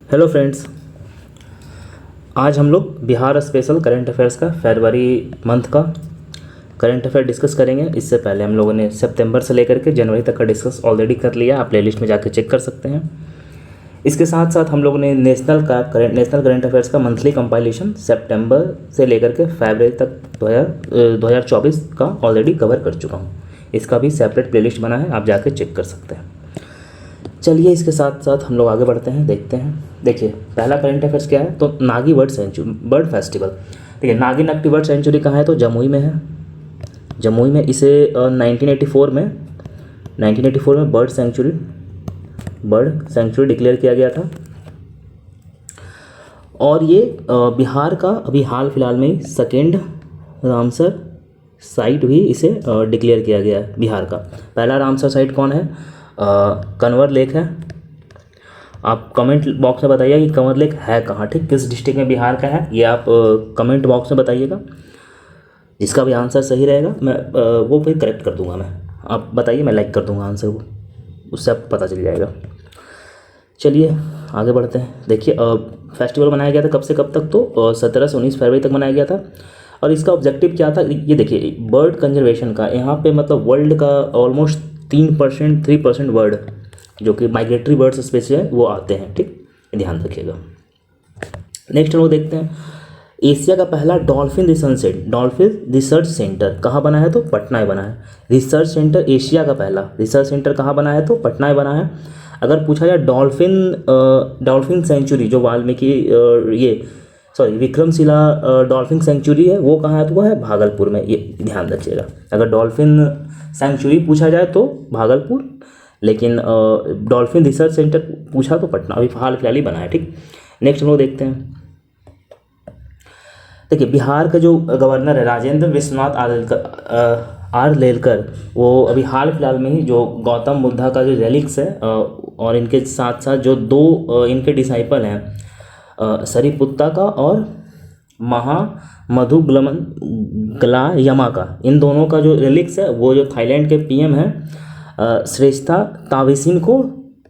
Hello friends, आज हम लोग बिहार स्पेशल करंट अफेयर्स का फरवरी मंथ का करंट अफेयर डिस्कस करेंगे। इससे पहले हम लोगों ने सितंबर से लेकर के जनवरी तक का डिस्कस ऑलरेडी कर लिया, आप प्लेलिस्ट में जाकर चेक कर सकते हैं। इसके साथ साथ हम लोगों ने नेशनल करंट अफेयर्स का मंथली कंपाइलेशन सितंबर से लेकर के फरवरी तक 2024 का ऑलरेडी कवर कर चुका हूँ। इसका भी सेपरेट प्लेलिस्ट बना है, आप जाकर चेक कर सकते हैं। चलिए इसके साथ साथ हम लोग आगे बढ़ते हैं, देखते हैं। देखिए पहला करंट अफेयर्स क्या है, तो नागी बर्ड फेस्टिवल। देखिए नागी नकटी बर्ड सेंचुरी कहाँ है, तो जमुई में है। जमुई में इसे 1984 में बर्ड सेंचुरी डिक्लेयर किया गया था। और ये बिहार का अभी हाल फिलहाल में ही सेकेंड रामसर साइट भी इसे डिक्लेयर किया गया है बिहार का। पहला रामसर साइट कौन है, कंवर लेक है। आप कमेंट बॉक्स में बताइए कि कंवर लेक है कहाँ, ठीक, किस डिस्ट्रिक्ट में बिहार का है, ये आप कमेंट बॉक्स में बताइएगा। जिसका भी आंसर सही रहेगा मैं वो फिर करेक्ट कर दूंगा। मैं आप बताइए, मैं लाइक कर दूंगा आंसर वो, उससे आपको पता चल जाएगा। चलिए आगे बढ़ते हैं। देखिए फेस्टिवल मनाया गया था कब से कब तक, तो 17 से 19 फरवरी तक मनाया गया था। और इसका ऑब्जेक्टिव क्या था, ये देखिए बर्ड कंजर्वेशन का। यहाँ पे मतलब वर्ल्ड का ऑलमोस्ट 3% बर्ड जो कि माइग्रेटरी बर्ड्स स्पेसीज है वो आते हैं, ठीक, ध्यान रखिएगा। नेक्स्ट हम लोग देखते हैं, एशिया का पहला डॉल्फिन रिसर्च सेंटर कहाँ बना है, तो पटना में बना है। रिसर्च सेंटर एशिया का पहला रिसर्च सेंटर कहाँ बना है, तो पटना में बना है। अगर पूछा जाए डॉल्फिन सेंचुरी जो वाल्मीकि विक्रमशिला डॉल्फिन सेंचुरी है वो कहाँ है, तो वो है भागलपुर में, ये ध्यान रखिएगा। अगर डॉल्फिन सेंचुरी पूछा जाए तो भागलपुर, लेकिन डॉल्फिन रिसर्च सेंटर पूछा तो पटना, अभी हाल फिलहाल ही बना है, ठीक। नेक्स्ट हम लोग देखते हैं। देखिए बिहार का जो गवर्नर है राजेंद्र विश्वनाथ आर लेलकर, वो अभी हाल फिलहाल में ही जो गौतम बुद्धा का जो रेलिक्स है और इनके साथ साथ जो दो इनके डिसाइपल हैं सरिपुत्ता का और गला यमा का, इन दोनों का जो रेलिक्स है वो जो थाईलैंड के पीएम हैं श्रेष्ठा ताविसिन को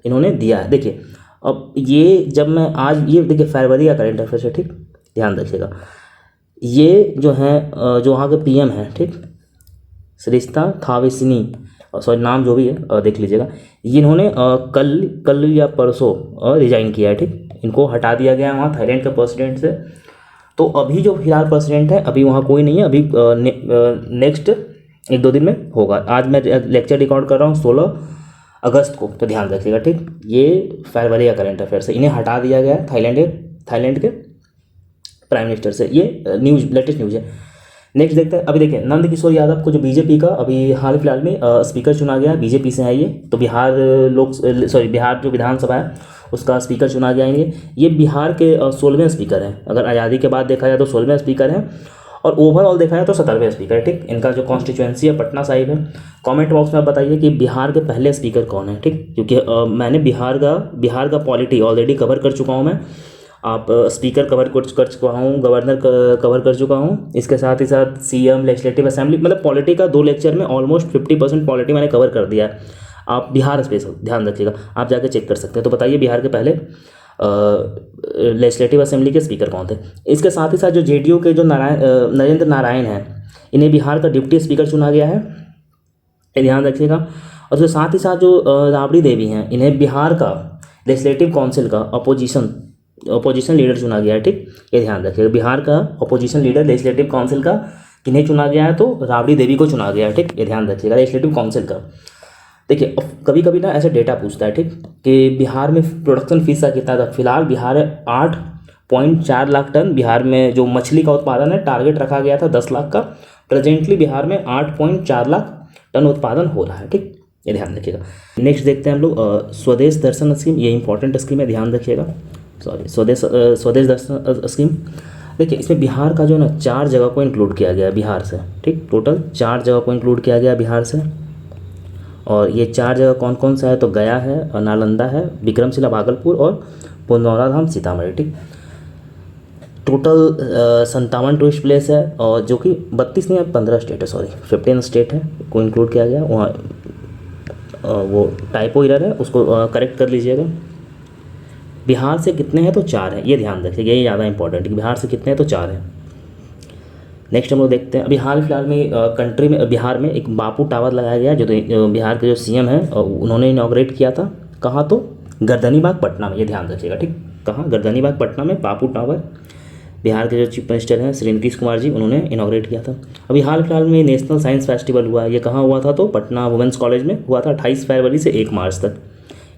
इन्होंने दिया है। देखिए अब ये जब मैं आज ये देखिए फरवरी का करंट अफेयर्स है, ठीक, ध्यान रखिएगा। ये जो है जो वहाँ के पीएम हैं, ठीक, श्रेष्ठा थाविसिनी, सॉरी नाम जो भी है देख लीजिएगा। ये इन्होंने कल या परसों रिजाइन किया है, ठीक, इनको हटा दिया गया है वहाँ थाईलैंड के प्रेसिडेंट से। तो अभी जो फिलहाल प्रेसिडेंट है अभी वहाँ कोई नहीं है, अभी नेक्स्ट 1-2 दिन में होगा। आज मैं लेक्चर रिकॉर्ड कर रहा हूँ 16 अगस्त को, तो ध्यान रखिएगा, ठीक। ये फरवरी का करंट अफेयर्स है, इन्हें हटा दिया गया है थाईलैंड के प्राइम मिनिस्टर से। ये लेटेस्ट न्यूज़ है। नेक्स्ट देखते हैं, अभी देखिए नंद किशोर यादव को जो बीजेपी का अभी हाल फिलहाल में स्पीकर चुना गया है, बीजेपी से है ये, तो बिहार जो विधानसभा है उसका स्पीकर चुना गया है। ये बिहार के 16वें स्पीकर हैं, अगर आज़ादी के बाद देखा जाए तो 16वें स्पीकर हैं, और ओवरऑल देखा जाए तो 17वें स्पीकर है, ठीक। इनका जो कॉन्स्टिट्यूएंसी है पटना साहिब है। कमेंट बॉक्स में आप बताइए कि बिहार के पहले स्पीकर कौन है, ठीक, क्योंकि मैंने बिहार का पॉलिटी ऑलरेडी कवर कर चुका हूँ मैं। आप स्पीकर कवर कर चुका हूँ, गवर्नर कवर कर चुका हूँ, इसके साथ ही साथ सीएम, लेजिस्लेटिव असेंबली, मतलब पॉलिटी का 2 लेक्चर में ऑलमोस्ट 50% पॉलिटी मैंने कवर कर दिया है। आप बिहार स्पेशल ध्यान रखिएगा, आप जाके चेक कर सकते हैं। तो बताइए बिहार के पहले लेजिस्लेटिव असेंबली के स्पीकर कौन थे। इसके साथ ही साथ जो जेडीयू के जो नरेंद्र नारायण हैं, इन्हें बिहार का डिप्टी स्पीकर चुना गया है, ये ध्यान रखिएगा। और उसके साथ ही साथ जो राबड़ी देवी हैं, इन्हें बिहार का लेजिस्लेटिव काउंसिल का अपोजिशन लीडर चुना गया है, ठीक, ये ध्यान रखिएगा। बिहार का अपोजिशन लीडर लेजिस्लेटिव काउंसिल का किन्हें चुना गया है, तो राबड़ी देवी को चुना गया है, ठीक, ये ध्यान रखिएगा, लेजिस्लेटिव काउंसिल का। देखिए कभी कभी ना ऐसे डेटा पूछता है, ठीक, कि बिहार में प्रोडक्शन फीस का कितना था। फिलहाल बिहार 8.4 लाख टन बिहार में जो मछली का उत्पादन है, टारगेट रखा गया था 10 लाख का। प्रेजेंटली बिहार में 8.4 लाख टन उत्पादन हो रहा है, ठीक, ये ध्यान रखिएगा। नेक्स्ट देखते हैं हम लोग स्वदेश दर्शन स्कीम, ये इंपॉर्टेंट स्कीम है, ध्यान रखिएगा। स्वदेश दर्शन स्कीम। देखिए इसमें बिहार का जो है ना 4 जगह को इंक्लूड किया गया है बिहार से, ठीक, टोटल 4 जगह को इंक्लूड किया गया बिहार से। और ये 4 जगह कौन कौन सा है, तो गया है, नालंदा है, विक्रमशिला भागलपुर और पुनौरा धाम सीतामढ़ी, ठीक। टोटल 57 टूरिस्ट प्लेस है, और जो कि 32 नहीं 15 स्टेट है, सॉरी 15 स्टेट है को इंक्लूड किया गया। वहाँ वो टाइपो एरर है, उसको करेक्ट कर लीजिएगा। बिहार से कितने हैं तो 4 हैं, ये ध्यान रखिएगा, ये ज़्यादा इंपॉर्टेंट है, बिहार से कितने हैं तो 4 हैं। नेक्स्ट हम लोग देखते हैं, अभी हाल फिलहाल में कंट्री में बिहार में एक बापू टावर लगाया गया, जो बिहार के जो सीएम हैं उन्होंने इनॉग्रेट किया था। कहाँ तो गर्दनीबाग पटना में, ये ध्यान रखिएगा, ठीक। कहाँ, गर्दनीबाग पटना में बापू टावर, बिहार के जो चीफ मिनिस्टर हैं श्री नीतीश कुमार जी, उन्होंने इनॉग्रेट किया था। अभी हाल फिलहाल में नेशनल साइंस फेस्टिवल हुआ है, ये कहाँ हुआ था तो पटना वुमेंस कॉलेज में हुआ था, 28 फरवरी से 1 मार्च तक,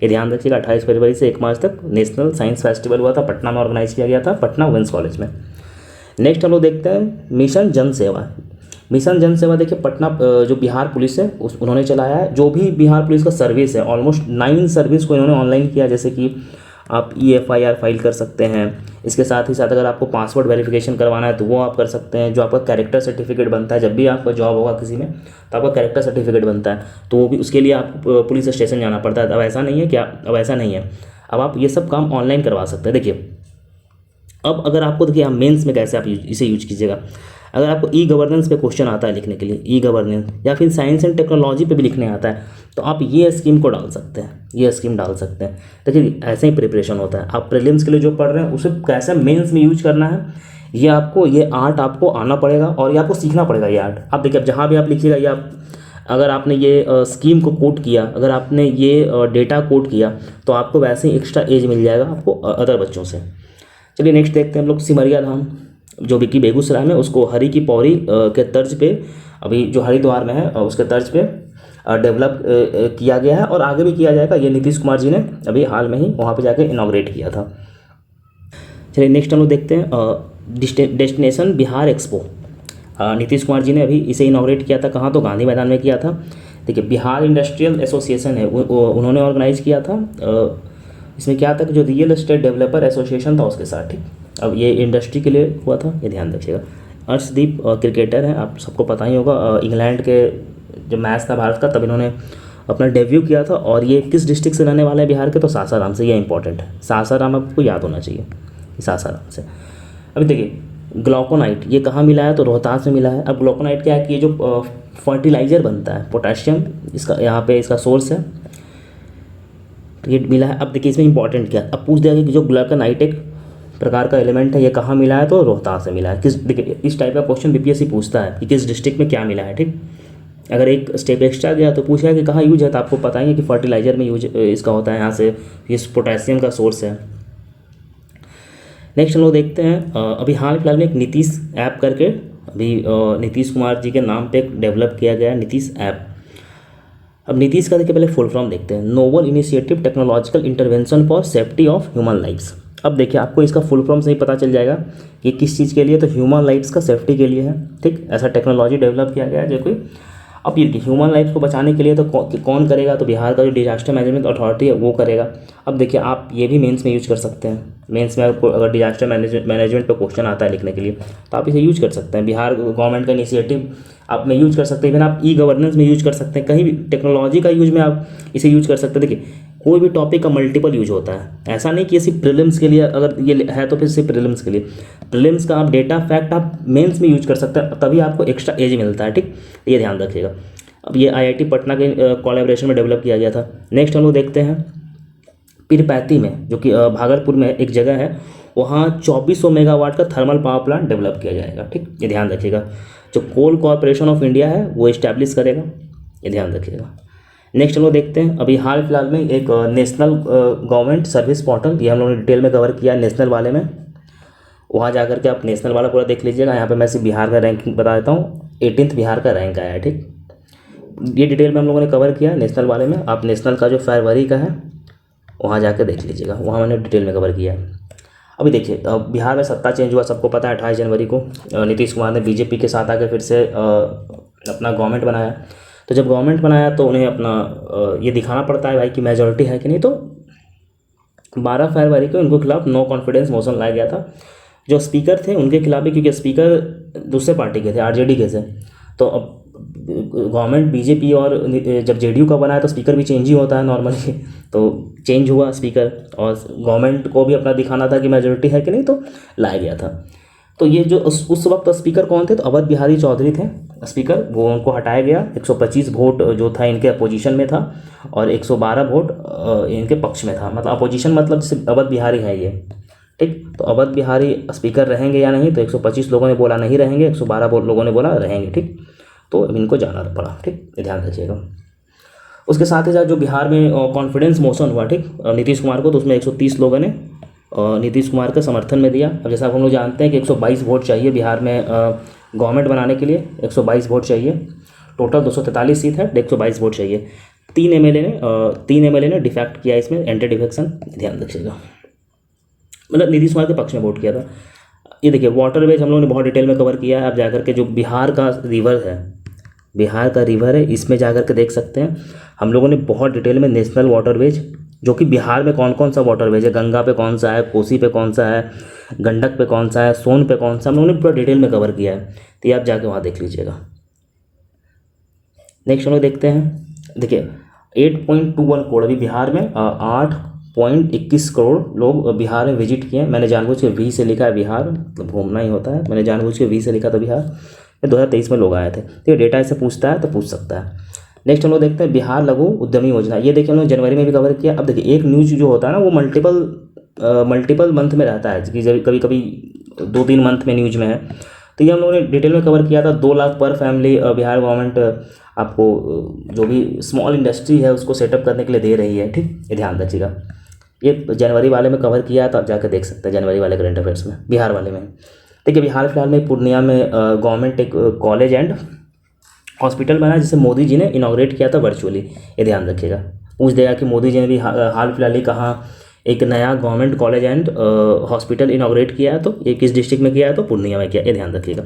ये ध्यान रखिएगा, 28 फरवरी से 1 मार्च तक नेशनल साइंस फेस्टिवल हुआ था, पटना में ऑर्गेनाइज किया गया था, पटना वुमेंस कॉलेज में। नेक्स्ट हम लोग देखते हैं मिशन जन सेवा। मिशन जन सेवा देखिए पटना जो बिहार पुलिस है उन्होंने चलाया है। जो भी बिहार पुलिस का सर्विस है, ऑलमोस्ट 9 सर्विस को इन्होंने ऑनलाइन किया, जैसे कि आप EFIR फाइल कर सकते हैं। इसके साथ ही साथ अगर आपको पासवर्ड वेरिफिकेशन करवाना है तो वो आप कर सकते हैं। जो आपका कैरेक्टर सर्टिफिकेट बनता है, जब भी आपका जॉब होगा किसी में तो आपका कैरेक्टर सर्टिफिकेट बनता है, तो वो भी उसके लिए आपको पुलिस स्टेशन जाना पड़ता है। अब ऐसा नहीं है क्या, अब ऐसा नहीं है, अब आप ये सब काम ऑनलाइन करवा सकते हैं। देखिए अब अगर आपको, देखिए आप मेंस में कैसे आप इसे यूज कीजिएगा, अगर आपको E-गवर्नेंस पे क्वेश्चन आता है लिखने के लिए, E-गवर्नेंस, या फिर साइंस एंड टेक्नोलॉजी पे भी लिखने आता है, तो आप ये स्कीम को डाल सकते हैं, ये स्कीम डाल सकते हैं। देखिए ऐसे ही प्रिपरेशन होता है। आप प्रीलिम्स के लिए जो पढ़ रहे हैं उसे कैसे मेंस में यूज करना है, ये आपको, ये आर्ट आपको आना पड़ेगा और ये आपको सीखना पड़ेगा। ये आर्ट आप देखिए, अब जहाँ भी आप लिखिएगा, ये आप अगर आपने ये स्कीम को कोट किया, अगर आपने ये डेटा कोट किया, तो आपको वैसे ही एक्स्ट्रा एज मिल जाएगा आपको अदर बच्चों से। चलिए नेक्स्ट देखते हैं हम लोग, सिमरिया धाम जो कि बेगूसराय में, उसको हरि की पौड़ी के तर्ज पे, अभी जो हरिद्वार में है उसके तर्ज पे डेवलप किया गया है और आगे भी किया जाएगा। ये नीतीश कुमार जी ने अभी हाल में ही वहाँ पे जाके इनॉग्रेट किया था। चलिए नेक्स्ट हम लोग देखते हैं डेस्टिनेशन बिहार एक्सपो। नीतीश कुमार जी ने अभी इसे इनॉग्रेट किया था, कहाँ तो गांधी मैदान में किया था। देखिए बिहार इंडस्ट्रियल एसोसिएशन है, उन्होंने ऑर्गेनाइज किया था। इसमें क्या था कि जो रियल एस्टेट डेवलपर एसोसिएशन था उसके साथ, ठीक। अब ये इंडस्ट्री के लिए हुआ था, ये ध्यान रखिएगा। अर्शदीप क्रिकेटर हैं, आप सबको पता ही होगा, इंग्लैंड के जो मैच था भारत का, तब इन्होंने अपना डेब्यू किया था। और ये किस डिस्ट्रिक्ट से रहने वाले हैं बिहार के, तो सासाराम से, ये इंपॉर्टेंट है, सासाराम आपको याद होना चाहिए, सासाराम से। अभी देखिए ग्लूकोनाइट ये कहाँ मिला है तो रोहतास में मिला है। अब ग्लूकोनाइट क्या है कि ये जो फर्टिलाइज़र बनता है, पोटेशियम, इसका यहाँ पे इसका सोर्स है, तो ये मिला है। अब देखिए इसमें इंपॉर्टेंट क्या, अब पूछ दिया कि जो ग्लूकोनाइट एक प्रकार का एलिमेंट है, ये कहाँ मिला है तो रोहतास से मिला है। किस, देखिए इस टाइप का क्वेश्चन BPSC पूछता है कि किस डिस्ट्रिक्ट में क्या मिला है, ठीक। अगर एक स्टेप एक्स्ट्रा गया तो पूछा कि कहाँ यूज है, तो आपको पता ही है कि फर्टिलाइज़र में यूज इसका होता है, यहाँ से इस पोटेशियम का सोर्स है। नेक्स्ट हम लोग देखते हैं अभी हाल फिलहाल में एक नीतीश ऐप करके, अभी नीतीश कुमार जी के नाम पे एक डेवलप किया गया है नीतीश ऐप। अब नीतीश का देखिए पहले फुल फॉर्म देखते हैं, novel initiative technological intervention for safety of human lifes. अब देखिए आपको इसका फुल फॉर्म से ही पता चल जाएगा कि किस चीज़ के लिए, तो ह्यूमन लाइफ्स का सेफ्टी के लिए है, ठीक। ऐसा टेक्नोलॉजी डेवलप किया गया है जो कि, अब ये ह्यूमन लाइफ को बचाने के लिए तो कौन करेगा, तो बिहार का जो डिजास्टर मैनेजमेंट अथॉरिटी है वो करेगा। अब देखिए आप ये भी मेंस में यूज कर सकते हैं, मेंस में आपको अगर डिजास्टर मैनेजमेंट पे क्वेश्चन आता है लिखने के लिए तो आप इसे यूज कर सकते हैं। बिहार गवर्नमेंट का इनिशिएटिव आप में यूज कर सकते हैं, इवन आप E-गवर्नेंस में यूज कर सकते हैं, कहीं भी टेक्नोलॉजी का यूज में आप इसे यूज कर सकते हैं। देखिए कोई भी टॉपिक का मल्टीपल यूज होता है, ऐसा नहीं कि ये सिर्फ प्रीलिम्स के लिए, अगर ये है तो फिर सिर्फ प्रीलिम्स के लिए, प्रीलिम्स का आप डेटा फैक्ट आप मेंस में यूज कर सकते हैं, तभी आपको एक्स्ट्रा एज मिलता है, ठीक। ये ध्यान रखिएगा। अब ये IIT पटना के कोलैबोरेशन में डेवलप किया गया था। नेक्स्ट हम लोग देखते हैं पीरपैंती में, जो कि भागलपुर में एक जगह है, वहाँ 2400 मेगावाट का थर्मल पावर प्लांट डेवलप किया जाएगा, ठीक। ये ध्यान रखिएगा। जो कोल कॉरपोरेशन ऑफ इंडिया है वो इस्टेब्लिश करेगा, ये ध्यान रखिएगा। नेक्स्ट हम लोग देखते हैं अभी हाल फिलहाल में एक नेशनल गवर्नमेंट सर्विस पोर्टल, ये हम लोगों ने डिटेल में कवर किया नेशनल वाले में, वहाँ जा करके आप नेशनल वाला पूरा देख लीजिएगा। यहाँ पे मैं सिर्फ बिहार का रैंकिंग बता देता हूँ, 18th बिहार का रैंक आया है, ठीक। ये डिटेल में हम लोगों ने कवर किया नेशनल वाले में। आप नेशनल का जो फरवरी का है वहाँ जाकर देख लीजिएगा, वहाँ मैंने डिटेल में कवर किया है। अभी देखिए बिहार में सत्ता चेंज हुआ, सबको पता है, 28 जनवरी को नीतीश कुमार ने BJP के साथ आकर फिर से अपना गवर्नमेंट बनाया। तो जब गवर्नमेंट बनाया तो उन्हें अपना ये दिखाना पड़ता है भाई कि मेजॉरिटी है कि नहीं। तो 12 फरवरी को उनके खिलाफ नो कॉन्फिडेंस मोशन लाया गया था। जो स्पीकर थे उनके खिलाफ भी, क्योंकि स्पीकर दूसरे पार्टी के थे, RJD के थे। तो अब गवर्नमेंट BJP और जब JDU का बनाया तो स्पीकर भी चेंज ही होता है नॉर्मली, तो चेंज हुआ स्पीकर और गवर्नमेंट को भी अपना दिखाना था कि मेजोरिटी है कि नहीं, तो लाया गया था। तो ये जो उस वक्त स्पीकर कौन थे, तो अवध बिहारी चौधरी थे स्पीकर, वो उनको हटाया गया। 125 वोट जो था इनके अपोजिशन में था और 112 वोट इनके पक्ष में था। मतलब अपोजिशन मतलब जैसे अवध बिहारी है ये, ठीक। तो अवध बिहारी स्पीकर रहेंगे या नहीं, तो 125 लोगों ने बोला नहीं रहेंगे, 112 लोगों ने बोला रहेंगे, ठीक। तो इनको जाना पड़ा, ठीक, ये ध्यान रखिएगा। उसके साथ ही साथ जो बिहार में कॉन्फिडेंस मोशन हुआ, ठीक, नीतीश कुमार को, तो उसमें 130 लोगों ने नीतीश कुमार के समर्थन में दिया। अब जैसा हम लोग जानते हैं कि 122 वोट चाहिए बिहार में गवर्नमेंट बनाने के लिए, 122 वोट चाहिए। टोटल 243 सीट है, 122 वोट चाहिए। 3 एमएलए ने डिफेक्ट किया इसमें, एंटी डिफेक्शन, ध्यान रखिएगा, मतलब नीतीश कुमार के पक्ष में वोट किया था। ये देखिए वाटरवेज हम लोगों ने बहुत डिटेल में कवर किया है। अब जाकर के जो बिहार का रिवर है, इसमें जाकर के देख सकते हैं हम लोगों ने बहुत डिटेल में नेशनल वाटरवेज, जो कि बिहार में कौन कौन सा वाटरवेज है, गंगा पे कौन सा है, कोसी पे कौन सा है, गंडक पे कौन सा है, सोन पे कौन सा, हम लोगों ने पूरा डिटेल में कवर किया है। तो ये आप जाके वहाँ देख लीजिएगा। नेक्स्ट हम लोग देखते हैं, देखिए 8.21 करोड़, अभी बिहार में 8.21 करोड़ लोग बिहार में विजिट किए। मैंने जानबूझ के वी से लिखा है बिहार, मतलब घूमना ही होता है, मैंने जानबूझ के वी से लिखा था बिहार। 2023 में लोग आए थे। तो ये डेटा इससे पूछता है तो पूछ सकता है। नेक्स्ट हम लोग देखते हैं बिहार लघु उद्यमी योजना। ये देखिए हम लोग जनवरी में भी कवर किया। अब देखिए एक न्यूज जो होता है ना, वो मल्टीपल मंथ में रहता है, कि जब कभी कभी 2-3 मंथ में न्यूज में है। तो ये हम लोगों ने डिटेल में कवर किया था। 2 लाख पर फैमिली बिहार गवर्नमेंट आपको जो भी स्मॉल इंडस्ट्री है उसको सेटअप करने के लिए दे रही है, ठीक, ये ध्यान रखिएगा। ये जनवरी वाले में कवर किया है, तो आप जाकर देख सकते हैं जनवरी वाले करंट अफेयर्स में, बिहार वाले में। देखिए बिहार फिलहाल में पूर्णिया में गवर्नमेंट एक कॉलेज एंड हॉस्पिटल बना, जिसे मोदी जी ने इनॉग्रेट किया था वर्चुअली, ये ध्यान रखिएगा। पूछ देगा कि मोदी जी ने भी हाल फिलहाल ही कहाँ एक नया government college and hospital inaugurate किया है, तो ये किस डिस्ट्रिक्ट में किया है, तो पूर्णिया में किया, ये ध्यान रखिएगा।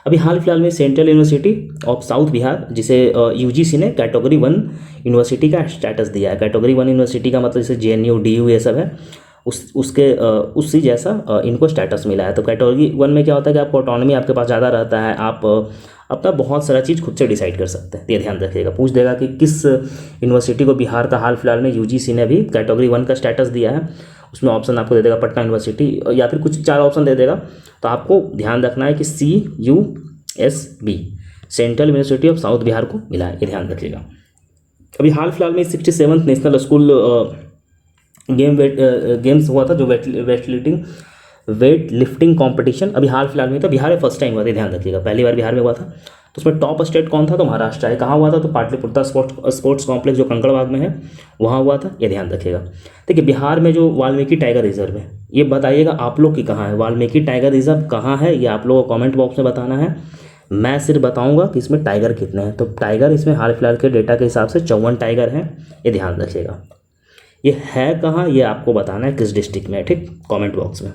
अभी हाल फिलहाल में central university of south Bihar, जिसे यूजीसी ने कैटेगरी 1 यूनिवर्सिटी का स्टेटस दिया है। कैटेगरी 1 यूनिवर्सिटी का मतलब जैसे जेएनयू, डीयू ये सब है, उसी जैसा इनको स्टेटस मिला है। तो कैटेगरी 1 में क्या होता है कि आपको ऑटोनॉमी आपके पास ज़्यादा रहता है, आप अपना बहुत सारा चीज़ खुद से डिसाइड कर सकते हैं। ये ध्यान रखिएगा। पूछ देगा कि किस यूनिवर्सिटी को बिहार का हाल फिलहाल में यूजीसी ने भी कैटेगरी 1 का स्टेटस दिया है। उसमें ऑप्शन आपको दे देगा पटना यूनिवर्सिटी, या फिर कुछ 4 ऑप्शन दे देगा। तो आपको ध्यान रखना है कि CUSB, central university of south Bihar को मिला है, ये ध्यान रखिएगा। अभी हाल फिलहाल में 67th नेशनल स्कूल गेम्स हुआ था, जो वेट लिफ्टिंग कंपटीशन अभी हाल फिलहाल में था। बिहार में फर्स्ट टाइम हुआ था, ध्यान रखिएगा, पहली बार बिहार में हुआ था। तो उसमें टॉप स्टेट कौन था, तो महाराष्ट्र है। कहाँ हुआ था, तो पाटलिपुत्र स्पोर्ट्स कॉम्प्लेक्स जो कंकड़बाग में है, वहाँ हुआ था, ये ध्यान रखिएगा। देखिए बिहार में जो वाल्मीकि टाइगर रिजर्व है, ये बताइएगा आप लोग की कहाँ है, वाल्मीकि टाइगर रिजर्व कहाँ है, ये आप लोगों को कॉमेंट बॉक्स में बताना है। मैं सिर्फ बताऊंगा कि इसमें टाइगर कितने हैं। तो टाइगर इसमें हाल फिलहाल के डेटा के हिसाब से 54 टाइगर हैं, ये ध्यान रखिएगा। ये है कहाँ, ये आपको बताना है किस डिस्ट्रिक्ट में है, ठीक, कमेंट बॉक्स में।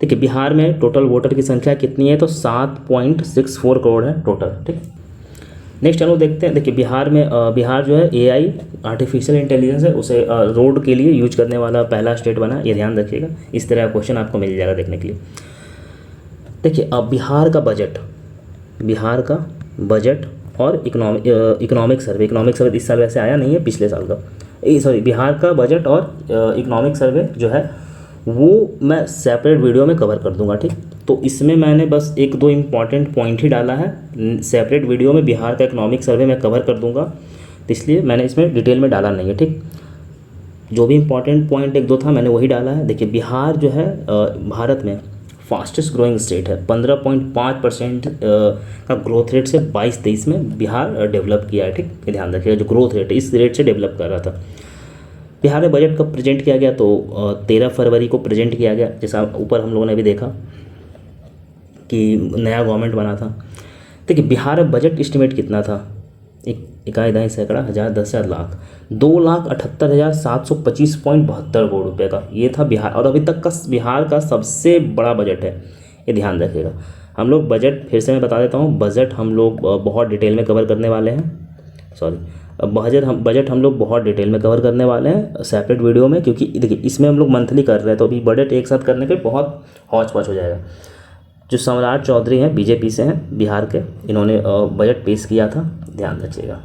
देखिए बिहार में टोटल वोटर की संख्या कितनी है, तो 7.64 करोड़ है टोटल, ठीक। नेक्स्ट हम लोग देखते हैं। देखिए बिहार जो है AI आर्टिफिशियल इंटेलिजेंस है, उसे रोड के लिए यूज करने वाला पहला स्टेट बना, ये ध्यान रखिएगा। इस तरह का क्वेश्चन आपको मिल जाएगा देखने के लिए। देखिए अब बिहार का बजट और इकोनॉमिक सर्वे इस साल वैसे आया नहीं है, पिछले साल का, सॉरी, बिहार का बजट और इकोनॉमिक सर्वे जो है वो मैं सेपरेट वीडियो में कवर कर दूंगा, ठीक। तो इसमें मैंने बस 1-2 इम्पॉर्टेंट पॉइंट ही डाला है। सेपरेट वीडियो में बिहार का इकोनॉमिक सर्वे मैं कवर कर दूंगा, तो इसलिए मैंने इसमें डिटेल में डाला नहीं है, ठीक। जो भी इम्पॉर्टेंट पॉइंट 1-2 था मैंने वही डाला है। देखिए बिहार जो है भारत में फास्टेस्ट ग्रोइंग स्टेट है, 15.5% का ग्रोथ रेट से 22-23 में बिहार डेवलप किया है, ठीक। ये ध्यान रखिएगा, जो ग्रोथ रेट है इस रेट से डेवलप कर रहा था। बिहार में बजट कब प्रेजेंट किया गया, तो 13 फरवरी को प्रेजेंट किया गया, जैसा ऊपर हम लोगों ने भी देखा कि नया गवर्नमेंट बना था। देखिए बिहार में बजट एस्टिमेट कितना था, इकाई दाई सैकड़ा हज़ार 10,000 लाख, 2,78,725.72 करोड़ रुपये का ये था बिहार, और अभी तक का बिहार का सबसे बड़ा बजट है, ये ध्यान रखिएगा। हम लोग बजट फिर से मैं बता देता हूँ, बजट हम लोग बहुत डिटेल में कवर करने वाले हैं, बजट हम लोग बहुत डिटेल में कवर करने वाले हैं सेपरेट वीडियो में, क्योंकि देखिए इसमें हम लोग मंथली कर रहे हैं, तो अभी बजट एक साथ करने पे बहुत हौच पौच हो जाएगा। जो सम्राट चौधरी हैं बीजेपी से हैं बिहार के, इन्होंने बजट पेश किया था, ध्यान रखिएगा।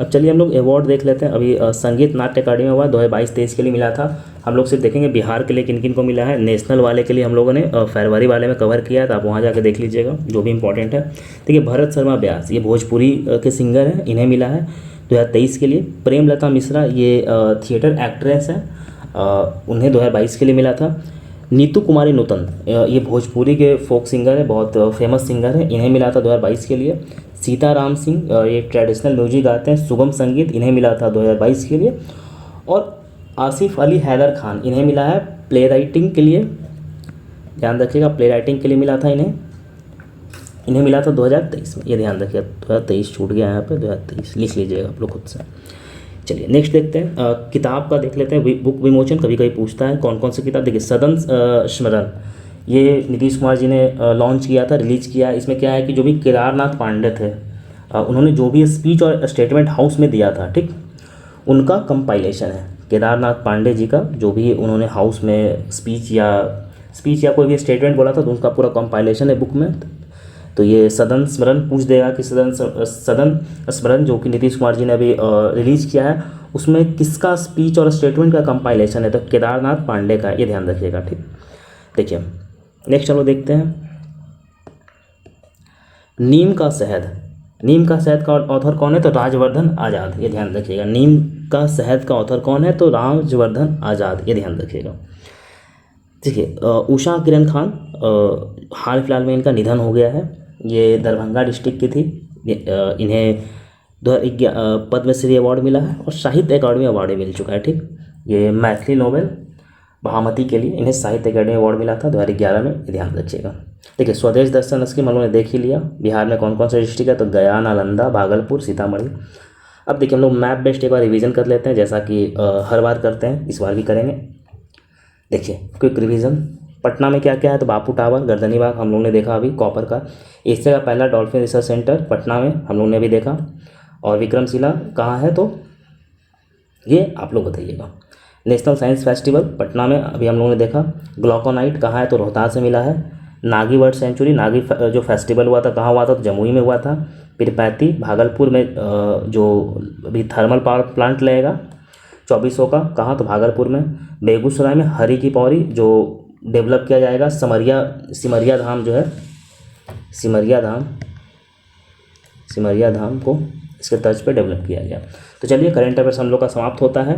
अब चलिए हम लोग अवार्ड देख लेते हैं। अभी संगीत नाट्य अकादमी अवार्ड 2022-23 के लिए मिला था। हम लोग सिर्फ देखेंगे बिहार के लिए किन किन को मिला है। नेशनल वाले के लिए हम लोगों ने फरवरी वाले में कवर किया है, तो आप वहाँ जाकर देख लीजिएगा जो भी इंपॉर्टेंट है। देखिए भरत शर्मा व्यास, ये भोजपुरी के सिंगर हैं, इन्हें मिला है 2023 के लिए। प्रेमलता मिश्रा, ये थिएटर एक्ट्रेस हैं, उन्हें 2022 के लिए मिला था। नीतू कुमारी नूतन, ये भोजपुरी के फोक सिंगर है, बहुत फेमस सिंगर है, इन्हें मिला था 2022 के लिए। सीताराम सिंह, ये ट्रेडिशनल म्यूजिक गाते हैं, सुगम संगीत, इन्हें मिला था 2022 के लिए। और आसिफ अली हैदर खान, इन्हें मिला है प्ले राइटिंग के लिए, ध्यान रखिएगा, प्ले राइटिंग के लिए मिला था इन्हें मिला था 2023 में, ये ध्यान रखिएगा, 2023 छूट गया यहाँ पे, 2023 लिख लीजिएगा आप लोग खुद से। चलिए नेक्स्ट देखते हैं, किताब का देख लेते हैं। बुक विमोचन कभी कभी पूछता है कौन कौन सी किताब। देखिए सदन स्मरण, ये नीतीश कुमार जी ने लॉन्च किया था, रिलीज किया। इसमें क्या है कि जो भी केदारनाथ पांडे थे, उन्होंने जो भी स्पीच और स्टेटमेंट हाउस में दिया था, ठीक, उनका कंपाइलेशन है। केदारनाथ पांडे जी का जो भी उन्होंने हाउस में स्पीच या कोई भी स्टेटमेंट बोला था, तो उनका पूरा कंपाइलेशन है बुक में। तो ये सदन स्मरण पूछ देगा कि सदन स्मरण जो कि नीतीश कुमार जी ने अभी रिलीज़ किया है, उसमें किसका स्पीच और स्टेटमेंट का कंपाइलेशन है, तो केदारनाथ पांडे का, ये ध्यान रखिएगा, ठीक। देखिए नेक्स्ट चलो देखते हैं, नीम का शहद का ऑथर कौन है, तो राजवर्धन आज़ाद, ये ध्यान रखिएगा। नीम का शहद का ऑथर कौन है, तो राजवर्धन आज़ाद, ये ध्यान रखिएगा। देखिए उषा किरण खान, हाल फिलहाल में इनका निधन हो गया है, ये दरभंगा डिस्ट्रिक्ट की थी। इन्हें 2011 पद्मश्री अवार्ड मिला है और साहित्य अकादमी अवार्ड भी मिल चुका है, ठीक। ये मैथिली नोवेल भामती के लिए इन्हें साहित्य अकादमी अवार्ड मिला था 2011 में, ये ध्यान रखिएगा। देखिए स्वदेश दर्शन स्कीम हम लोगों ने देख ही लिया। बिहार में कौन कौन सा डिस्ट्रिक्ट है, तो गया, नालंदा, भागलपुर, सीतामढ़ी। अब देखिए हम लोग मैप बेस्ड एक बार रिवीजन कर लेते हैं, जैसा कि हर बार करते हैं, इस बार भी करेंगे। देखिए क्विक रिवीजन, पटना में क्या क्या है, तो बापू टावर, गर्दनी बाग हम लोग ने देखा अभी, कॉपर का। एशिया का पहला डॉल्फिन रिसर्च सेंटर पटना में हम लोग ने अभी देखा। और विक्रमशिला कहाँ है, तो ये आप लोग बताइएगा। नेशनल साइंस फेस्टिवल पटना में अभी हम लोगों ने देखा। ग्लूकोनाइट कहाँ है, तो रोहतास से मिला है। नागी बर्ड सेंचुरी, नागी जो फेस्टिवल हुआ था कहाँ हुआ था, तो जमुई में हुआ था। पीरपैंती भागलपुर में जो अभी थर्मल पावर प्लांट लगेगा 2400 का, कहाँ, तो भागलपुर में। बेगूसराय में हरी की पौड़ी जो डेवलप किया जाएगा, सिमरिया धाम जो है, सिमरिया धाम को इसके तर्ज पे डेवलप किया गया। तो चलिए करंट अफेयर्स हम लोग का समाप्त होता है।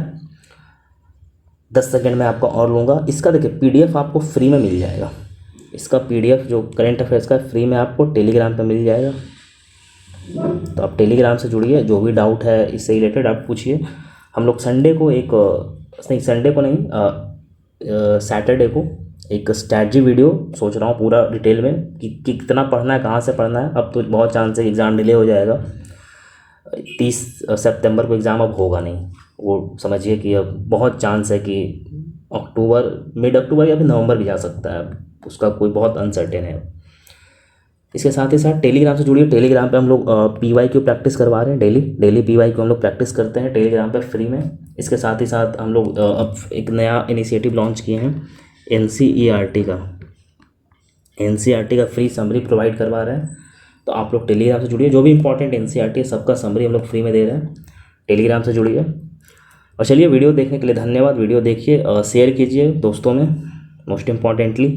10 सेकंड में आपका और लूँगा। इसका देखिए पीडीएफ आपको फ्री में मिल जाएगा। इसका पीडीएफ जो करंट अफेयर्स का फ्री में आपको टेलीग्राम पे मिल जाएगा। तो आप टेलीग्राम से जुड़िए, जो भी डाउट है इससे रिलेटेड आप पूछिए। हम लोग सैटरडे को एक स्ट्रैटेजी वीडियो सोच रहा हूँ पूरा डिटेल में कि कितना पढ़ना है, कहाँ से पढ़ना है। अब तो बहुत चांस है एग्ज़ाम डिले हो जाएगा, 30 सितंबर को एग्ज़ाम अब होगा नहीं, वो समझिए कि अब बहुत चांस है कि मिड अक्टूबर या फिर नवंबर भी जा सकता है, उसका कोई बहुत अनसर्टेन है। इसके साथ ही साथ टेलीग्राम से जुड़िए। टेलीग्राम पे हम लोग PYQ प्रैक्टिस करवा रहे हैं, डेली PYQ हम लोग प्रैक्टिस करते हैं टेलीग्राम पे फ्री में। इसके साथ ही साथ हम लोग अब एक नया इनिशिएटिव लॉन्च किए हैं, NCERT का फ्री समरी प्रोवाइड करवा रहे हैं। तो आप लोग टेलीग्राम से जुड़िए, जो भी इंपॉर्टेंट NCERT है सबका समरी हम लोग फ्री में दे रहे हैं, टेलीग्राम से जुड़िए। और चलिए वीडियो देखने के लिए धन्यवाद। वीडियो देखिए, शेयर कीजिए दोस्तों में, मोस्ट इम्पॉर्टेंटली।